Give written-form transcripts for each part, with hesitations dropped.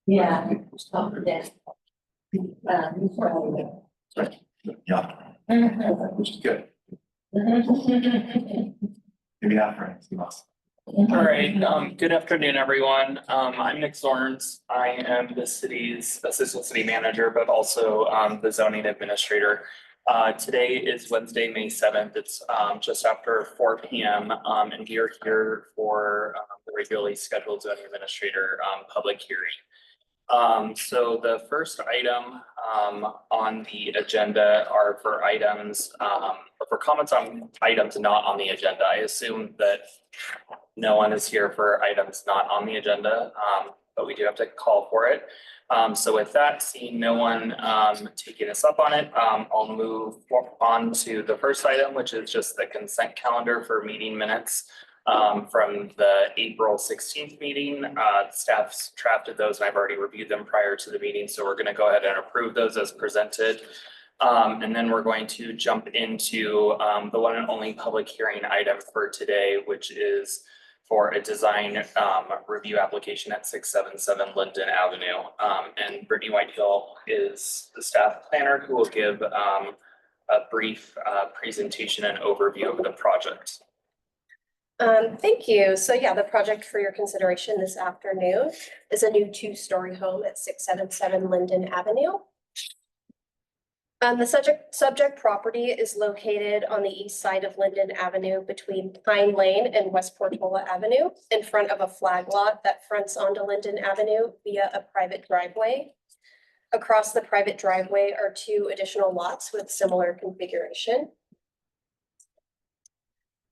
Yeah. Yeah, Mhm. which is good. Mhm. Maybe not friends, you must. All right, good afternoon, everyone. I'm Nick Zorns. I am the city's assistant city manager, but also the zoning administrator. Today is Wednesday, May 7th. It's just after 4 p.m. And we are here for the regularly scheduled zoning administrator public hearing. So the first item on the agenda are for items or for comments on items not on the agenda. I assume that no one is here for items not on the agenda, but we do have to call for it. So with that, seeing no one taking us up on it, I'll move on to the first item, which is just the consent calendar for meeting minutes from the April 16th meeting. Staff's drafted those and I've already reviewed them prior to the meeting. So we're going to go ahead and approve those as presented. And then we're going to jump into the one and only public hearing item for today, which is for a design review application at 677 Linden Avenue. And Brittany Whitehill is the staff planner who will give a brief presentation and overview of the project. Thank you. So yeah, the project for your consideration this afternoon is a new two-story home at 677 Linden Avenue. The subject property is located on the east side of Linden Avenue between Pine Lane and West Portola Avenue in front of a flag lot that fronts onto Linden Avenue via a private driveway. Across the private driveway are two additional lots with similar configuration.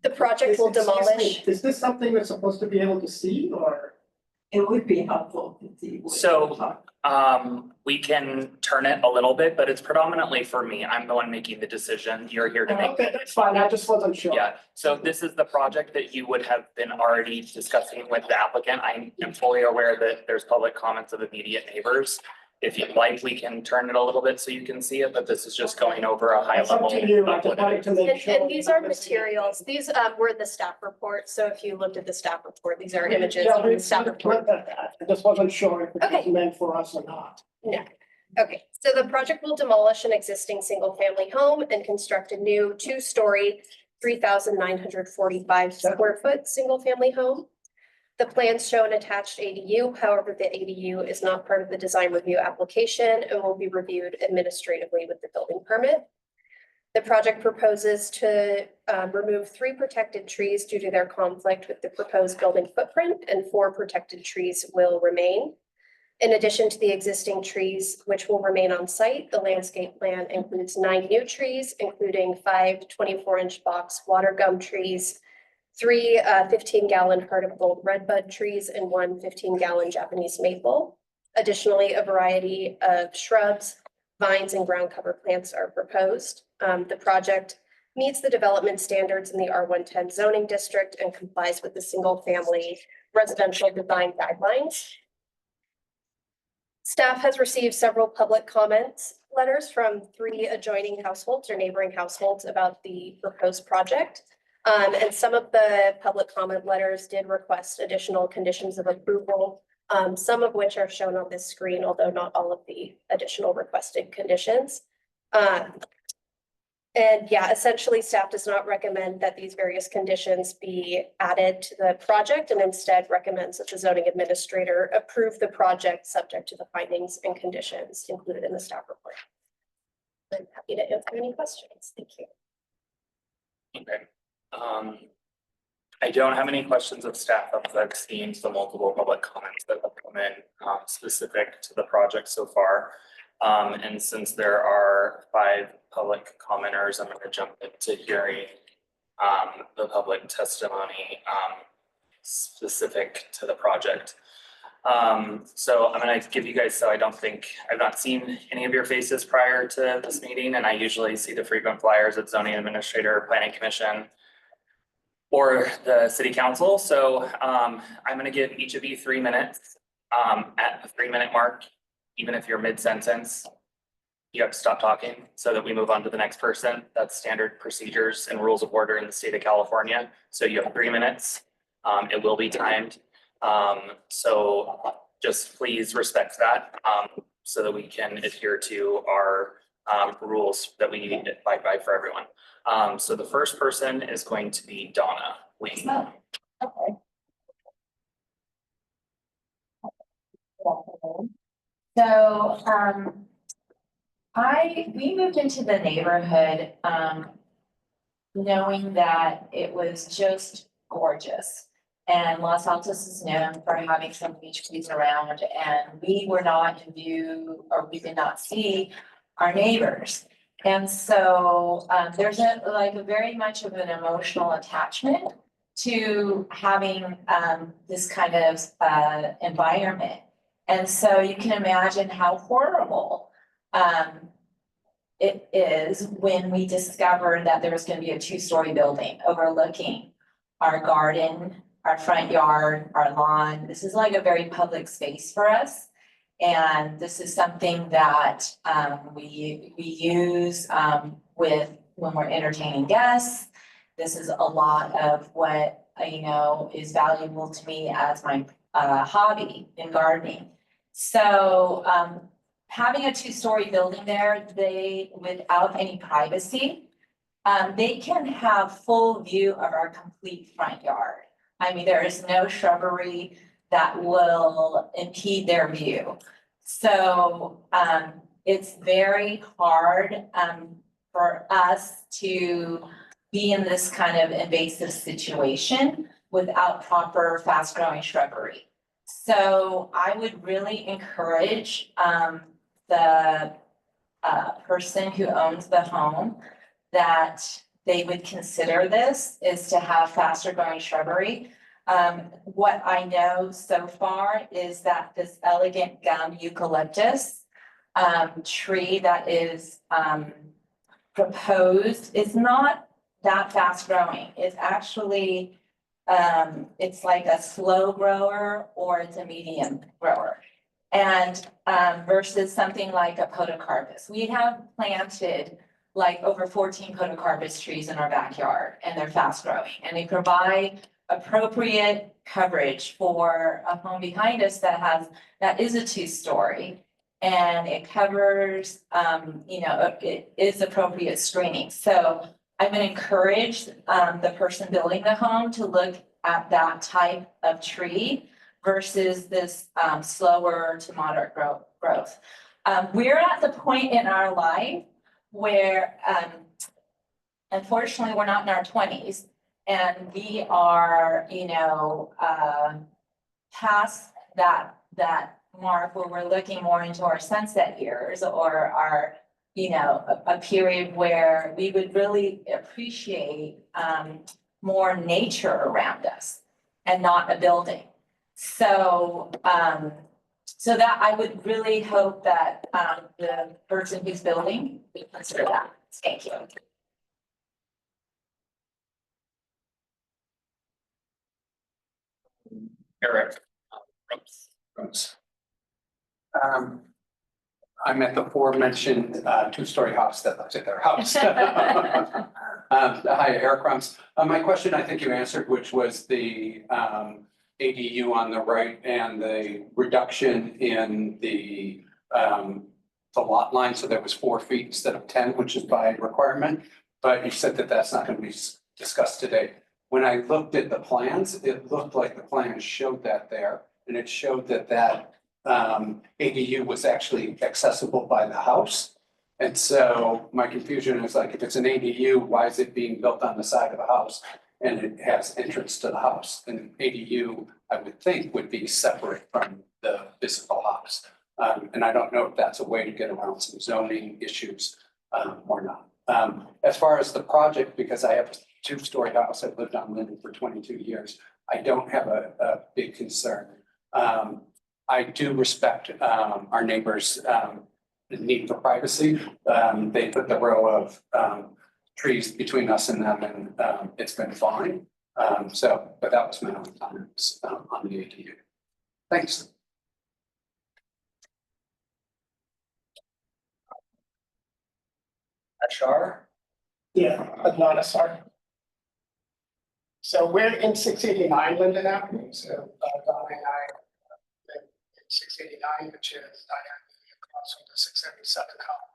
The project will Excuse me, demolish. Is this something we're supposed to be able to see or? It would be helpful to see. what So, we're talking- We can turn it a little bit, but it's predominantly for me. I'm the one making the decision. You're here to make. Okay, that's fine. I just wasn't sure. Yeah, so this is the project that you would have been already discussing with the applicant. I am fully aware that there's public comments of immediate neighbors. If you'd like, we can turn it a little bit so you can see it, but this is just going over a high It's up level. to you. I of just what it wanted to is. make sure. And these are materials. These were in the staff report. So if you looked at the staff report, these are images Yeah, from the staff report. I just wasn't sure if it was Okay. meant for us or not. Okay, so the project will demolish an existing single-family home and construct a new two-story, 3,945 square foot, single-family home. The plans show an attached ADU, however, the ADU is not part of the design review application and will be reviewed administratively with the building permit. The project proposes to remove 3 protected trees due to their conflict with the proposed building footprint, and 4 protected trees will remain. In addition to the existing trees, which will remain on site, the landscape plan includes 9 new trees, including 5 24-inch box water gum trees, 3 15-gallon heart of gold redbud trees, and 1 15-gallon Japanese maple. Additionally, a variety of shrubs, vines, and ground cover plants are proposed. The project meets the development standards in the R110 zoning district and complies with the single-family residential design guidelines. Staff has received several public comments letters from 3 adjoining households or neighboring households about the proposed project. And some of the public comment letters did request additional conditions of approval, some of which are shown on this screen, although not all of the additional requested conditions. And yeah, essentially staff does not recommend that these various conditions be added to the project and instead recommends that the zoning administrator approve the project subject to the findings and conditions included in the staff report. I'm happy to answer any questions. Thank you. Okay. I don't have any questions of staff as I've seen the multiple public comments that have come in specific to the project so far. And since there are 5 public commenters, I'm going to jump into hearing the public testimony specific to the project. So I'm going to give you guys, so I don't think, I've not seen any of your faces prior to this meeting, and I usually see the frequent flyers at zoning administrator, planning commission, or the city council. So I'm going to give each of you 3 minutes. At the 3-minute mark, even if you're mid-sentence, you have to stop talking so that we move on to the next person. That's standard procedures and rules of order in the state of California. So you have 3 minutes. It will be timed. So just please respect that, so that we can adhere to our, rules that we abide by for everyone. So the first person is going to be Donna Lee. Oh, okay. So, we moved into the neighborhood, knowing that it was just gorgeous. And Los Altos is known for having some beach trees around, and we were not in view, or we did not see our neighbors. And so, there's a very much of an emotional attachment to having, this kind of, environment. And so you can imagine how horrible, it is when we discovered that there was gonna be a two-story building overlooking our garden, our front yard, our lawn. This is like a very public space for us. And this is something that we use with when we're entertaining guests. This is a lot of what is valuable to me as my hobby in gardening. So having a two-story building there, without any privacy, they can have full view of our complete front yard. I mean, there is no shrubbery that will impede their view. So it's very hard for us to be in this kind of invasive situation without proper fast-growing shrubbery. So I would really encourage the person who owns the home that they would consider this is to have faster growing shrubbery. What I know so far is that this elegant gum eucalyptus tree that is proposed is not that fast growing. It's actually it's like a slow grower or it's a medium grower. And versus something like a podocarpus. We have planted like over 14 podocarpus trees in our backyard, and they're fast growing, and they provide appropriate coverage for a home behind us that is a two-story. And it covers, it is appropriate screening. So I would encourage the person building the home to look at that type of tree versus this slower to moderate growth. We're at the point in our life where unfortunately we're not in our 20s, and we are, past that mark where we're looking more into our sunset years or our, a period where we would really appreciate more nature around us and not a building. So so that I would really hope that the person who's building would consider that. Thank you. Eric. I'm at the aforementioned two-story house that looks at their house. Hi, Eric Crumbs. My question, I think you answered, which was the ADU on the right and the reduction in the lot line, so that was 4 feet instead of 10, which is by requirement. But you said that that's not going to be discussed today. When I looked at the plans, it looked like the plans showed that there, and it showed that ADU was actually accessible by the house. And so my confusion is like, if it's an ADU, why is it being built on the side of a house and it has entrance to the house? And ADU, I would think, would be separate from the physical house. And I don't know if that's a way to get around some zoning issues or not. As far as the project, because I have a two-story house, I've lived on Linden for 22 years, I don't have a big concern. I do respect our neighbors' need for privacy. They put the row of trees between us and them, and it's been fine. But that was my only comments on the ADU. Thanks. Ashar. Yeah, Adnan Asar. So we're in 689 Linden Avenue, so Donna and I live in 689, which is diagonally across from the 677 column.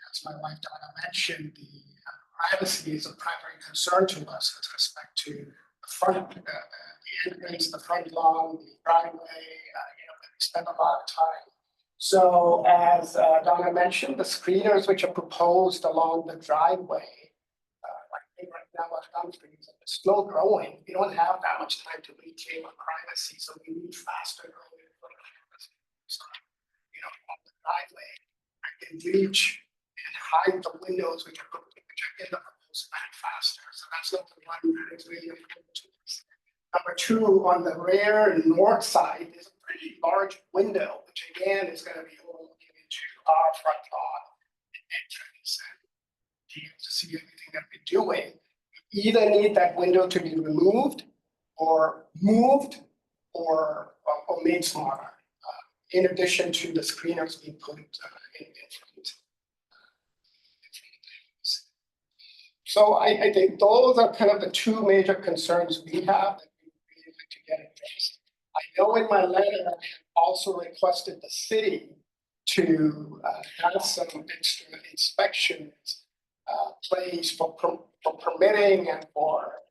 As my wife Donna mentioned, the privacy is a primary concern to us with respect to the front, the entrance, the front lawn, the driveway. We spend a lot of time. So as Donna mentioned, the screeners which are proposed along the driveway, right now our country is slow growing. We don't have that much time to reclaim our privacy, so we need faster growing. So, on the driveway, I can reach and hide the windows which are in the proposed plan faster. So that's number one that is really important to us. Number two, on the rear north side is a pretty large window, which again is going to be overlooking into our front lawn and entrance and be able to see everything that we're doing. We either need that window to be removed or moved or made smaller, in addition to the screeners being put in front. So I think those are kind of the two major concerns we have that we really like to get addressed. I know in my letter I also requested the city to have some extra inspections placed for permitting and for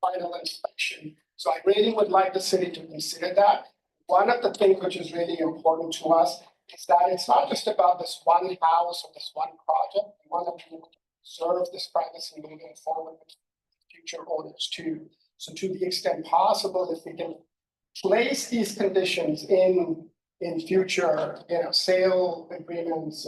final inspection. So I really would like the city to consider that. One of the things which is really important to us is that it's not just about this one house or this one project. We want to be able to preserve this privacy moving forward with future owners too. So to the extent possible, if we can place these conditions in future, sale agreements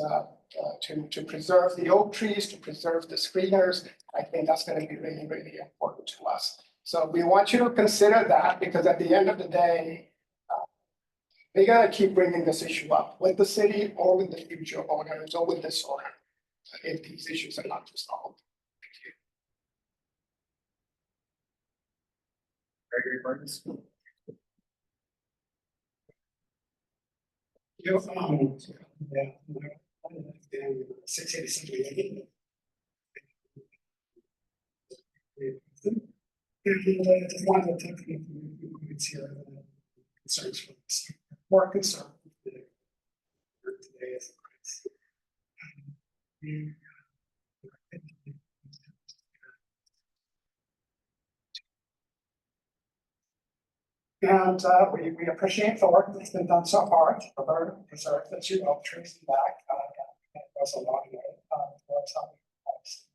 to preserve the oak trees, to preserve the screeners, I think that's going to be really, really important to us. So we want you to consider that, because at the end of the day, we got to keep bringing this issue up with the city or with the future owners or with this owner if these issues are not resolved. Gregory Burns. Yeah, 687. And just wanted to take a few points here. Concerns from the city. More concerned today is and we appreciate the work that's been done so far to preserve the two oak trees in the back. It goes a long way towards helping privacy.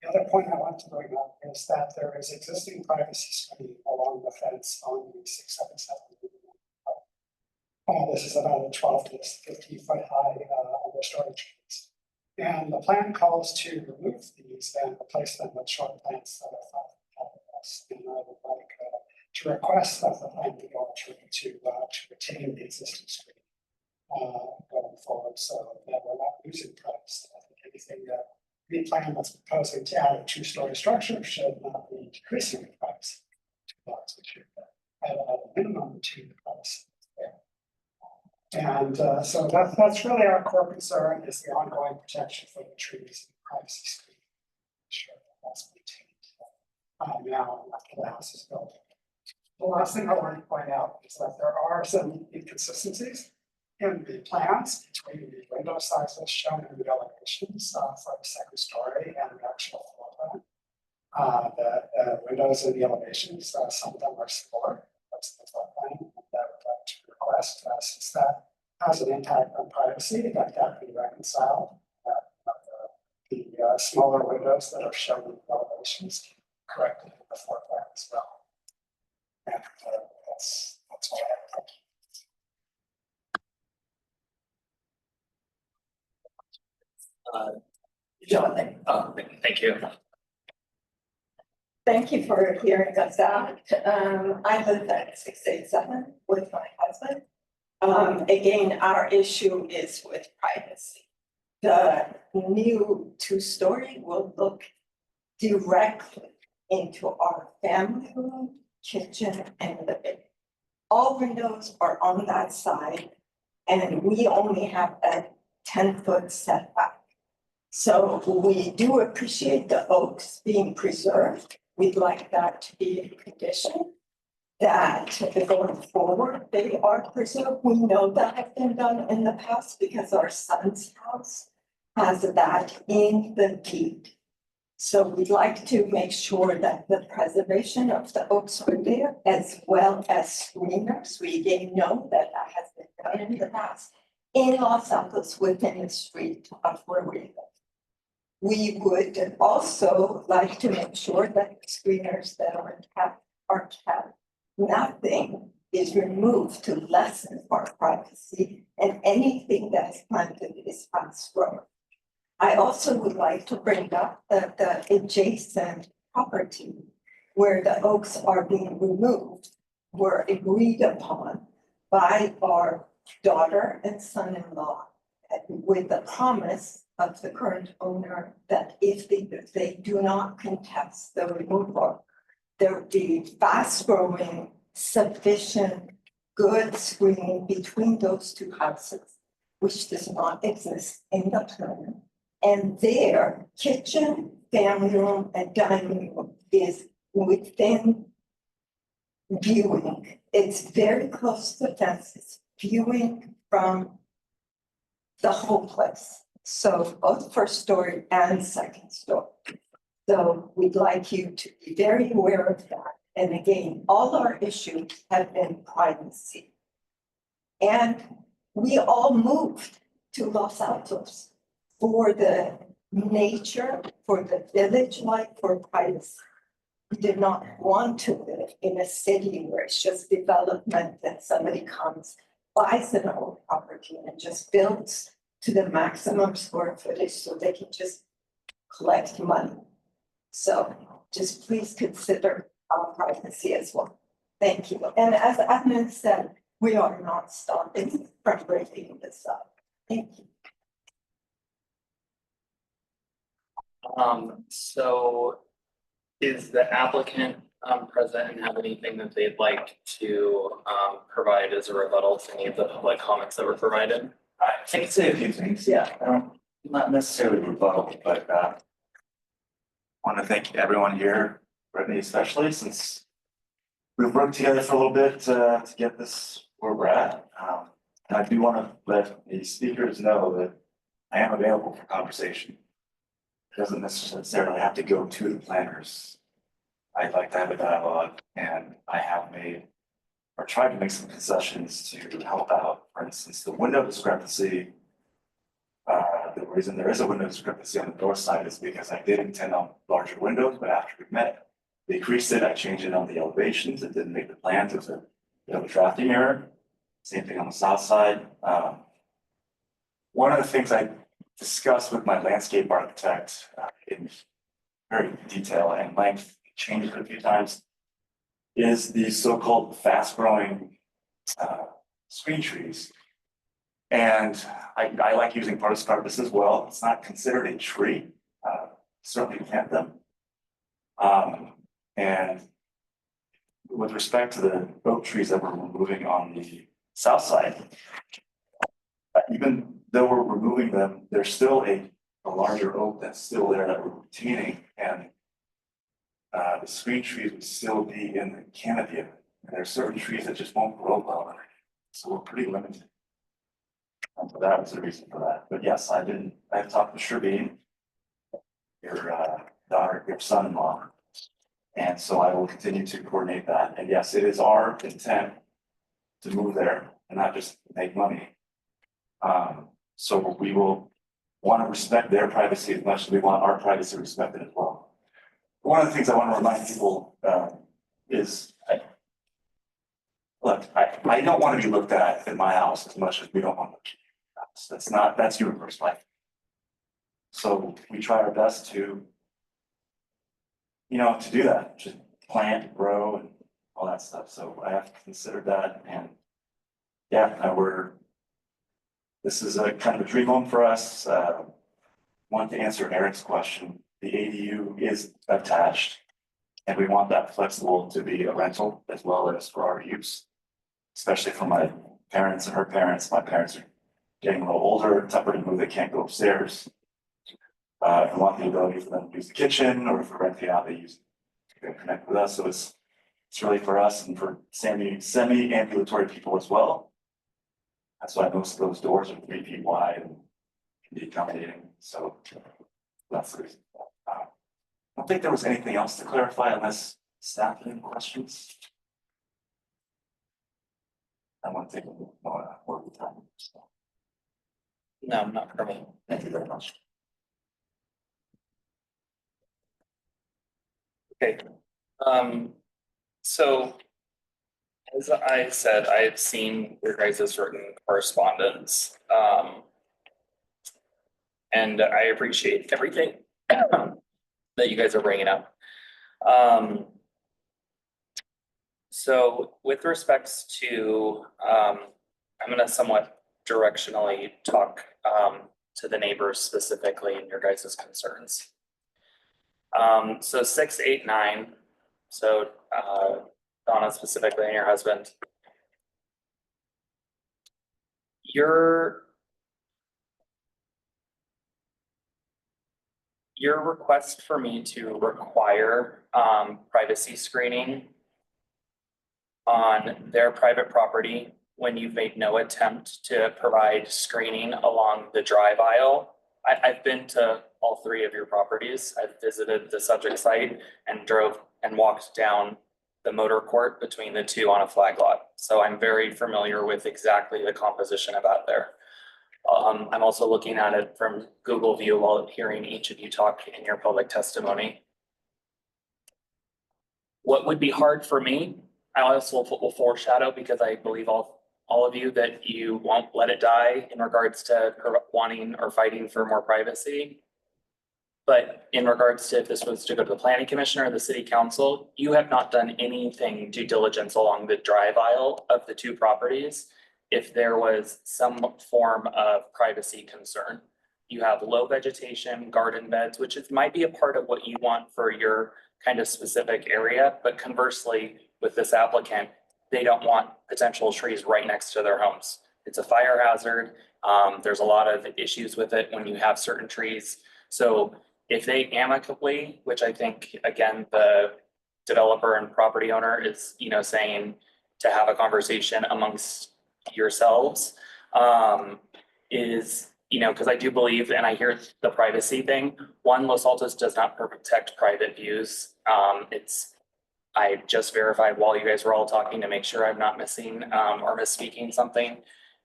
The other point I want to bring up is that there is existing privacy screening along the fence on the 677. This is about a 12 to 15 foot high understory trees. And the plan calls to remove these and replace them with short plants that are 5 foot less. And I would like to request that the plan be altered to retain the existing screen going forward, so that we're not losing privacy. I think anything that any plan that's proposing to add a 2-story structure should not be decreasing the privacy. We should have a minimum 2 privacy there. And so that's really our core concern, is the ongoing protection for the trees and privacy screen. Sure, that's maintained now after the house is built. The last thing I want to point out is that there are some inconsistencies in the plans between the window sizes shown in the elevations for the second story and the actual floor plan. The windows in the elevations, some of them are smaller. That's the floor plan that would like to request, since that has an impact on privacy, that be reconciled. The smaller windows that are shown in the elevations corrected in the floor plan as well. And that's all I have. Jonathan, thank you. Thank you for hearing us out. I live at 687 with my husband. Again, our issue is with privacy. The new 2-story will look directly into our family room, kitchen, and living. All windows are on that side, and we only have a 10-foot setback. So we do appreciate the oaks being preserved. We'd like that to be a condition. that going forward, they are preserved. We know that has been done in the past because our son's house has that in the deed. So we'd like to make sure that the preservation of the oaks are there as well as screeners. We again know that that has been done in the past in Los Altos within the street of where we live. We would also like to make sure that the screeners that are kept are kept. Nothing is removed to lessen our privacy, and anything that is planted is fast growing. I also would like to bring up that the adjacent property where the oaks are being removed were agreed upon by our daughter and son-in-law with the promise of the current owner that if they do not contest the removal, there would be fast growing, sufficient, good screening between those two houses, which does not exist in the plan. And their kitchen, family room, and dining room is within viewing. It's very close to the fence, it's viewing from the whole place. So both first story and second story. So we'd like you to be very aware of that. And again, all our issues have been privacy. And we all moved to Los Altos for the nature, for the village life, for privacy. We did not want to live in a city where it's just development and somebody comes, buys an old property and just builds to the maximum square footage so they can just collect money. So just please consider our privacy as well. Thank you. And as admin said, we are not stopping from breaking this up. Thank you. So is the applicant present and have anything that they'd like to provide as a rebuttal to any of the public comments that were provided? I can say a few things, yeah, not necessarily rebuttal, but want to thank everyone here, Brittany especially, since we've worked together for a little bit to get this where we're at. And I do want to let the speakers know that I am available for conversation. It doesn't necessarily have to go to the planners. I'd like to have a dialogue, and I have made or tried to make some concessions to help out. For instance, the window discrepancy. The reason there is a window discrepancy on the north side is because I did intend on larger windows, but after we met, decreased it. I changed it on the elevations. It didn't make the plans. It was a bit of a drafting error. Same thing on the south side. One of the things I discussed with my landscape architect in very detail and length, changed it a few times, is the so-called fast-growing screen trees. And I like using Photoscarpus as well. It's not considered a tree, certainly plant them. And with respect to the oak trees that we're removing on the south side, even though we're removing them, there's still a larger oak that's still there that we're retaining, and the screen trees would still be in the canopy of it. And there are certain trees that just won't grow well underneath, so we're pretty limited. And so that was the reason for that. But yes, I talked to Sherbeen, your daughter, your son-in-law. And so I will continue to coordinate that. And yes, it is our intent to move there and not just make money. So we will want to respect their privacy as much as we want our privacy respected as well. One of the things I want to remind people is, look, I don't want to be looked at in my house as much as we don't want to look at your house. That's universe life. So we try our best to, to do that, just plant, grow, and all that stuff. So I have to consider that. And yeah, this is a kind of a dream home for us. Want to answer Eric's question. The ADU is attached, and we want that flexible to be a rental as well as for our use, especially for my parents and her parents. My parents are getting a little older, tougher to move, they can't go upstairs. I want the ability for them to use the kitchen, or if we're renting out, they use to connect with us. So it's It's really for us and for semi-ambulatory people as well. That's why most of those doors are 3 feet wide and can be accommodating, so that's the reason. I don't think there was anything else to clarify unless staff had any questions. I want to take more of the time. So, No, not for me. thank you very much. Okay, so as I said, I've seen your guys' written correspondence, and I appreciate everything that you guys are bringing up. So with respects to, I'm gonna somewhat directionally talk, to the neighbors specifically and your guys' concerns. So 6, 8, 9, so, Donna specifically and your husband. Your request for me to require, privacy screening on their private property when you've made no attempt to provide screening along the drive aisle. I've been to all 3 of your properties. I've visited the subject site and drove and walked down the motor court between the 2 on a flag lot. So I'm very familiar with exactly the composition of out there. I'm also looking at it from Google View while hearing each of you talk in your public testimony. What would be hard for me, I also will foreshadow, because I believe all of you that you won't let it die in regards to wanting or fighting for more privacy. But in regards to if this was to go to the planning commission or the city council, you have not done anything due diligence along the drive aisle of the 2 properties. If there was some form of privacy concern, you have low vegetation, garden beds, which might be a part of what you want for your kind of specific area. But conversely, with this applicant, they don't want potential trees right next to their homes. It's a fire hazard. There's a lot of issues with it when you have certain trees. So if they amicably, which I think, again, the developer and property owner is, saying to have a conversation amongst yourselves, is, because I do believe, and I hear the privacy thing, Los Altos does not protect private views. I just verified while you guys were all talking to make sure I'm not missing, or misspeaking something.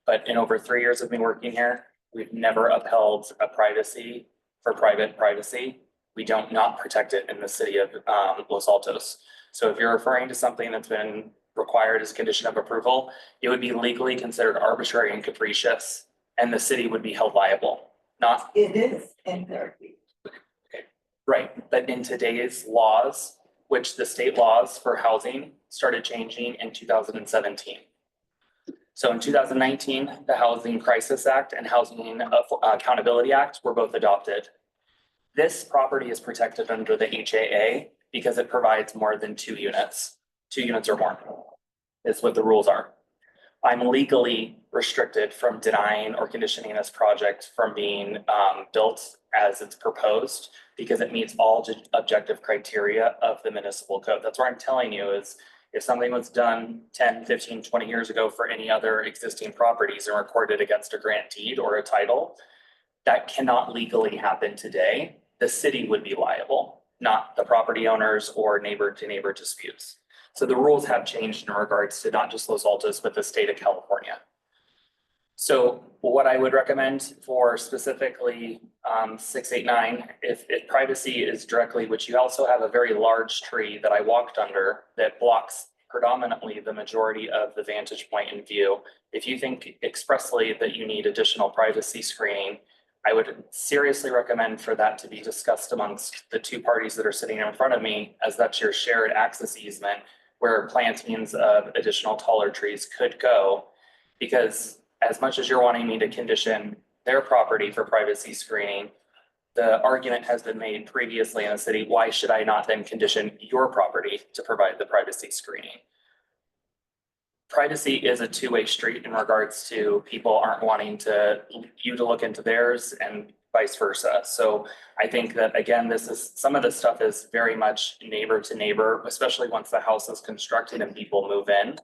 But in over 3 years of me working here, we've never upheld a privacy for private privacy. We don't not protect it in the city of, Los Altos. So if you're referring to something that's been required as condition of approval, it would be legally considered arbitrary and capricious, and the city would be held liable, not. It is in therapy. Right, but in today's laws, which the state laws for housing started changing in 2017. So in 2019, the Housing Crisis Act and Housing Accountability Act were both adopted. This property is protected under the HAA because it provides more than 2 units. 2 units or more is what the rules are. I'm legally restricted from denying or conditioning this project from being built as it's proposed because it meets all objective criteria of the municipal code. That's what I'm telling you is if something was done 10, 15, 20 years ago for any other existing properties and recorded against a grant deed or a title, that cannot legally happen today. The city would be liable, not the property owners or neighbor to neighbor disputes. So the rules have changed in regards to not just Los Altos, but the state of California. So what I would recommend for specifically 689, if privacy is directly, which you also have a very large tree that I walked under that blocks predominantly the majority of the vantage point in view. If you think expressly that you need additional privacy screening, I would seriously recommend for that to be discussed amongst the 2 parties that are sitting in front of me, as that's your shared access easement where plantings of additional taller trees could go. Because as much as you're wanting me to condition their property for privacy screening, the argument has been made previously in the city, why should I not then condition your property to provide the privacy screening? Privacy is a 2-way street in regards to people aren't wanting you to look into theirs and vice versa. So I think that, again, some of this stuff is very much neighbor to neighbor, especially once the house is constructed and people move in.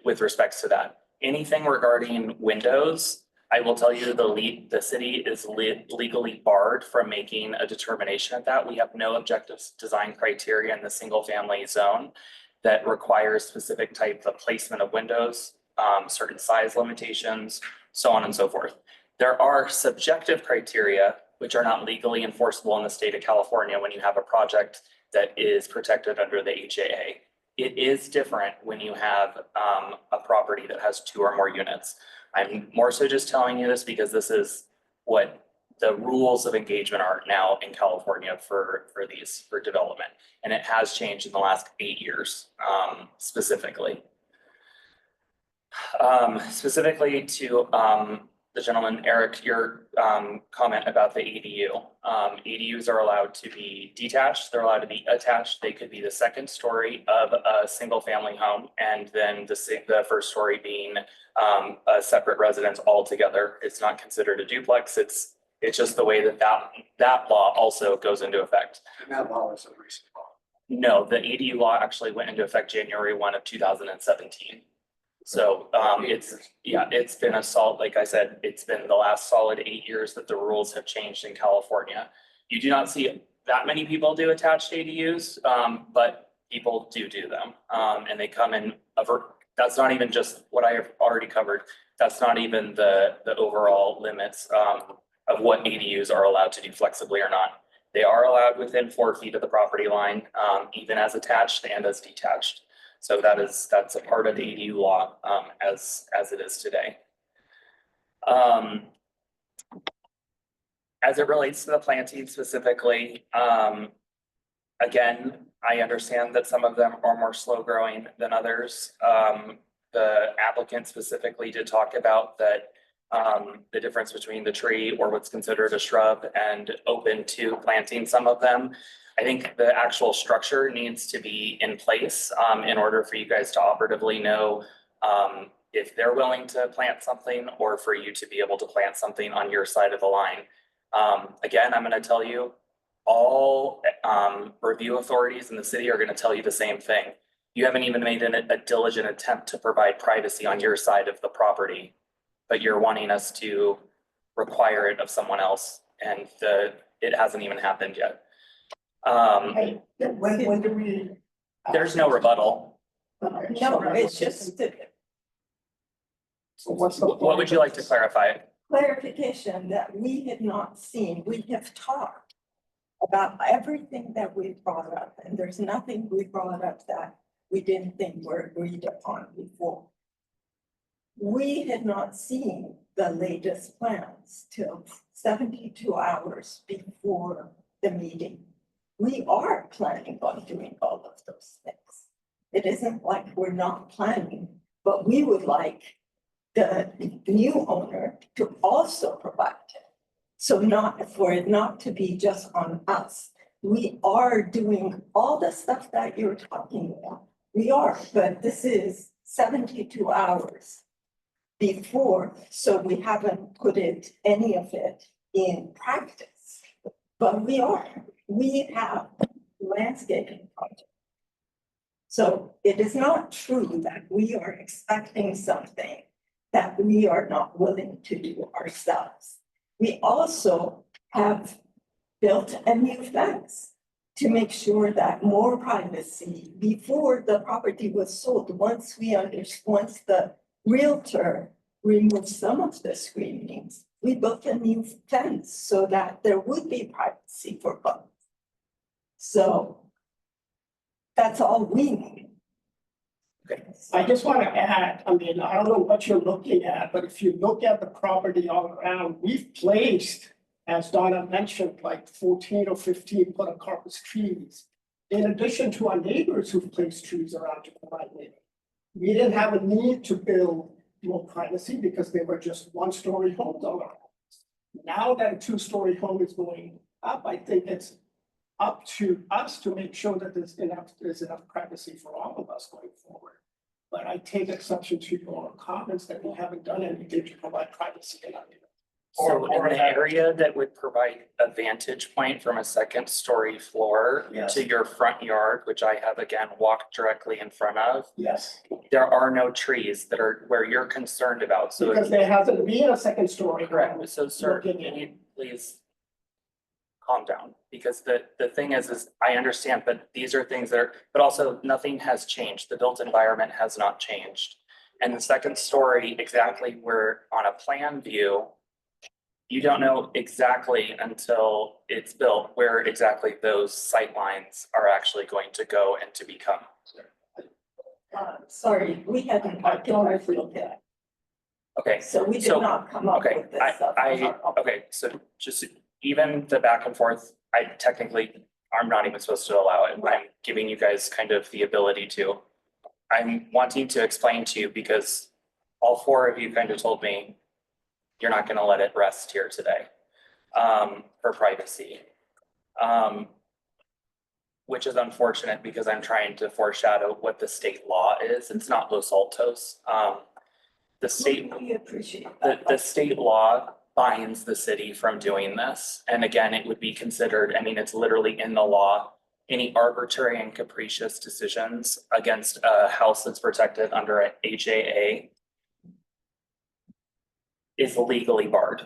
With respects to that, anything regarding windows, I will tell you the city is legally barred from making a determination of that. We have no objective design criteria in the single family zone that requires specific type of placement of windows, certain size limitations, so on and so forth. There are subjective criteria which are not legally enforceable in the state of California when you have a project that is protected under the HAA. It is different when you have a property that has 2 or more units. I'm more so just telling you this because this is what the rules of engagement are now in California for development. And it has changed in the last 8 years, specifically. Specifically to the gentleman, Eric, your comment about the ADU. ADUs are allowed to be detached, they're allowed to be attached. They could be the second story of a single family home, and then the first story being a separate residence altogether. It's not considered a duplex. It's just the way that law also goes into effect. And that law is a recent law. No, the ADU law actually went into effect January 1 of 2017. So it's been like I said, it's been the last solid 8 years that the rules have changed in California. You do not see that many people do attached ADUs, but people do them. And they come in that's not even just what I have already covered. That's not even the overall limits of what ADUs are allowed to do flexibly or not. They are allowed within 4 feet of the property line, even as attached and as detached. So that's a part of the ADU law as it is today. As it relates to the planting specifically, again, I understand that some of them are more slow growing than others. The applicant specifically did talk about that the difference between the tree or what's considered a shrub and open to planting some of them. I think the actual structure needs to be in place in order for you guys to operatively know if they're willing to plant something or for you to be able to plant something on your side of the line. Again, I'm going to tell you, all review authorities in the city are going to tell you the same thing. You haven't even made a diligent attempt to provide privacy on your side of the property, but you're wanting us to require it of someone else, and it hasn't even happened yet. When do we? There's no rebuttal. No, it's just So what's the? What would you like to clarify? clarification that we had not seen. We have talked about everything that we brought up, and there's nothing we brought up that we didn't think were agreed upon before. We had not seen the latest plans till 72 hours before the meeting. We are planning on doing all of those things. It isn't like we're not planning, but we would like the new owner to also provide it. So for it not to be just on us. We are doing all the stuff that you're talking about. We are, but this is 72 hours before, so we haven't put any of it in practice. But we have landscaping project. So it is not true that we are expecting something that we are not willing to do ourselves. We also have built a new fence to make sure that more privacy before the property was sold. Once the realtor removed some of the screenings, we built a new fence so that there would be privacy for both. So that's all we need. I just want to add, I mean, I don't know what you're looking at, but if you look at the property all around, we've placed, as Donna mentioned, like 14 or 15 podocarpus trees. In addition to our neighbors who've placed trees around to provide neighbor. We didn't have a need to build more privacy because they were just 1-story homes on our homes. Now that a 2-story home is going up, I think it's up to us to make sure that there's enough privacy for all of us going forward. But I take exception to your comments that we haven't done anything to provide privacy in our neighborhood. So in or the that- area that would provide a vantage point from a second story floor Yes. to your front yard, which I have again walked directly in front of, Yes, there are no trees that are where you're concerned about. So because there hasn't been a second story. correct. So sir, Looking can in. you please calm down? Because the thing is I understand, but these are things that are, but also nothing has changed. The built environment has not changed. And the second story, exactly where on a plan view, you don't know exactly until it's built where exactly those sight lines are actually going to go and to become. Sorry, we hadn't archaeology look at, Okay, so we did So, not come up okay, with this stuff. okay, so just even the back and forth, I technically, I'm not even supposed to allow it. I'm giving you guys kind of the ability to. I'm wanting to explain to you because all four of you kind of told me you're not gonna let it rest here today, for privacy. Which is unfortunate because I'm trying to foreshadow what the state law is. It's not Los Altos. The state, We appreciate the that. state law binds the city from doing this. And again, it would be considered, I mean, it's literally in the law. Any arbitrary and capricious decisions against a house that's protected under a HAA is legally barred.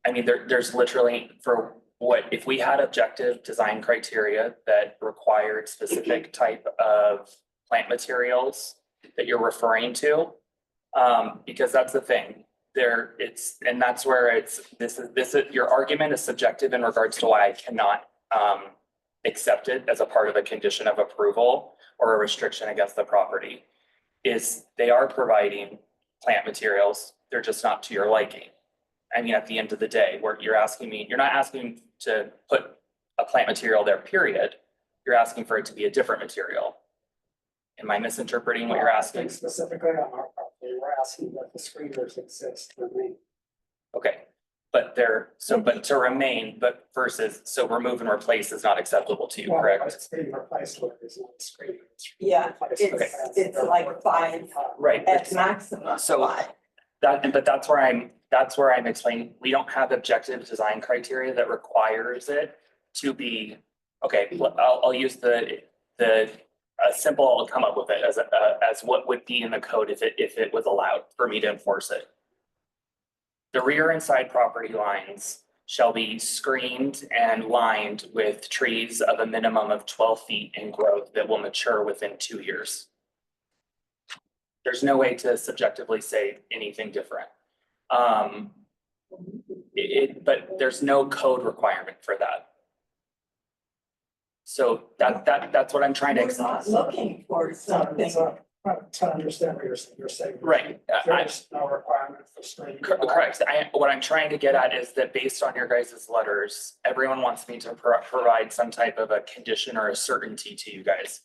I mean, there's literally for what, if we had objective design criteria that required specific type of plant materials that you're referring to, because that's the thing. There, it's, and that's where it's, this is, your argument is subjective in regards to why I cannot, accept it as a part of a condition of approval or a restriction against the property. Is they are providing plant materials, they're just not to your liking. I mean, at the end of the day, where you're asking me, you're not asking to put a plant material there, period. You're asking for it to be a different material. Am I misinterpreting what you're I asking? think specifically on our property, we're asking that the screeners exist for me. Okay, but they're, so, but to remain, but versus, so remove and replace is not acceptable to you, Well, correct? It's being replaced with is not a screener. It's Yeah, replaced it's- with fence. it's like 5 Right, At maximum. So- 5. that, but that's where I'm explaining, we don't have objective design criteria that requires it to be, okay, I'll use a simple, I'll come up with it as what would be in the code if it was allowed for me to enforce it. The rear and side property lines shall be screened and lined with trees of a minimum of 12 feet in growth that will mature within 2 years. There's no way to subjectively say anything different. But there's no code requirement for that. So that's what I'm trying to. We're not looking for something. So, to understand what you're saying. Right, There's no requirement for screening. correct. What I'm trying to get at is that based on your guys' letters, everyone wants me to provide some type of a condition or a certainty to you guys.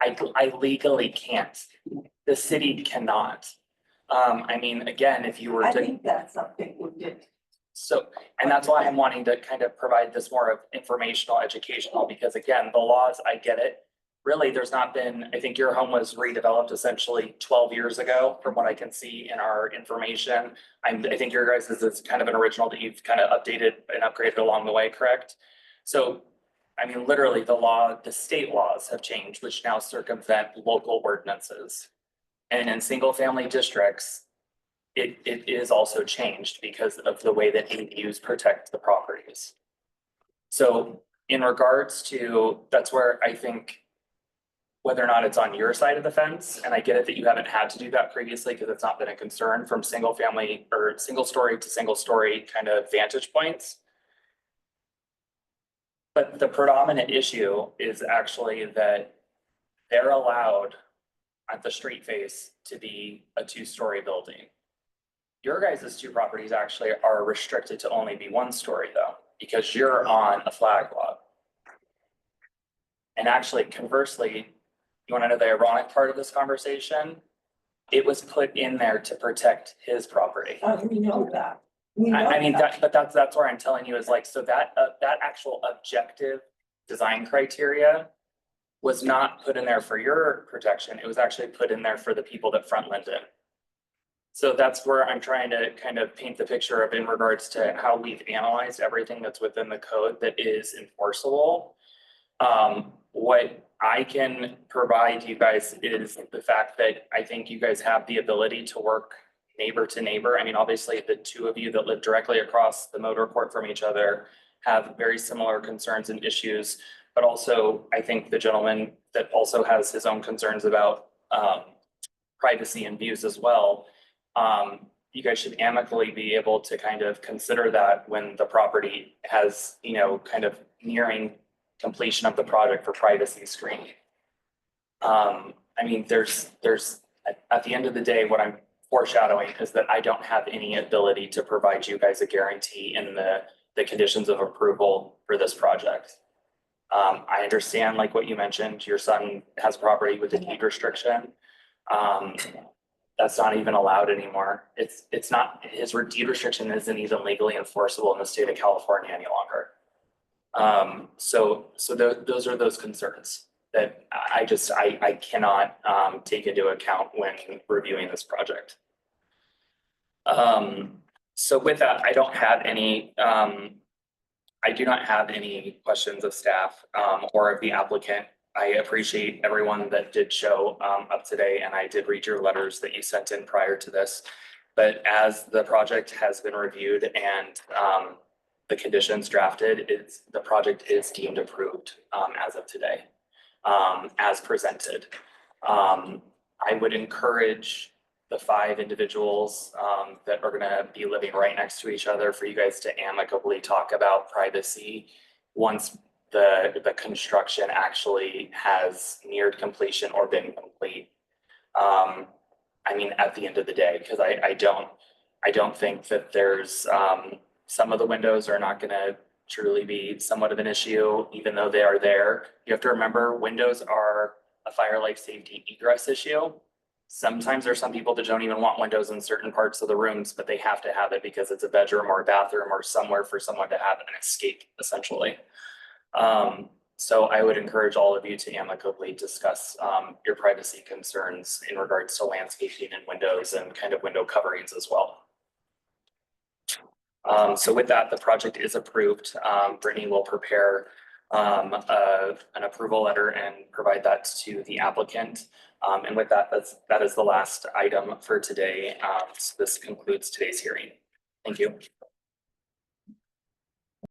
I legally can't. The city cannot. I mean, again, if you were I to, think that's something we did. so, and that's why I'm wanting to kind of provide this more of informational, educational, because again, the laws, I get it. Really, there's not been, I think your home was redeveloped essentially 12 years ago, from what I can see in our information. I think your guys' is kind of an original that you've kind of updated and upgraded along the way, correct? So, I mean, literally the state laws have changed, which now circumvent local ordinances. And in single family districts, it is also changed because of the way that ADUs protect the properties. So in regards to, that's where I think whether or not it's on your side of the fence, and I get it that you haven't had to do that previously because it's not been a concern from single family or single story to single story kind of vantage points. But the predominant issue is actually that they're allowed at the street face to be a 2-story building. Your guys' 2 properties actually are restricted to only be 1-story though, because you're on a flag lot. And actually conversely, you wanna know the ironic part of this conversation? It was put in there to protect his property. We know that. We know I mean, that. but that's where I'm telling you is like, so that actual objective design criteria was not put in there for your protection. It was actually put in there for the people that front Linden. So that's where I'm trying to kind of paint the picture of in regards to how we've analyzed everything that's within the code that is enforceable. What I can provide you guys is the fact that I think you guys have the ability to work neighbor to neighbor. I mean, obviously, the two of you that live directly across the motor court from each other have very similar concerns and issues. But also, I think the gentleman that also has his own concerns about privacy and views as well. You guys should amicably be able to kind of consider that when the property has, you know, kind of nearing completion of the project for privacy screening. I mean, there's at the end of the day, what I'm foreshadowing is that I don't have any ability to provide you guys a guarantee in the conditions of approval for this project. I understand, like what you mentioned, your son has property with a deed restriction. That's not even allowed anymore. It's not, his deed restriction isn't even legally enforceable in the state of California any longer. So those are those concerns that I cannot take into account when reviewing this project. So with that, I don't have any, I do not have any questions of staff or of the applicant. I appreciate everyone that did show up today, and I did read your letters that you sent in prior to this. But as the project has been reviewed and the conditions drafted, the project is deemed approved as of today, as presented. I would encourage the 5 individuals that are gonna be living right next to each other for you guys to amicably talk about privacy once the construction actually has neared completion or been complete. I mean, at the end of the day, because I don't think that there's some of the windows are not gonna truly be somewhat of an issue, even though they are there. You have to remember, windows are a fire life safety egress issue. Sometimes there's some people that don't even want windows in certain parts of the rooms, but they have to have it because it's a bedroom or a bathroom or somewhere for someone to have an escape, essentially. So I would encourage all of you to amicably discuss your privacy concerns in regards to landscaping and windows and kind of window coverings as well. So with that, the project is approved. Brittany will prepare an approval letter and provide that to the applicant. And with that, that is the last item for today. So this concludes today's hearing. Thank you.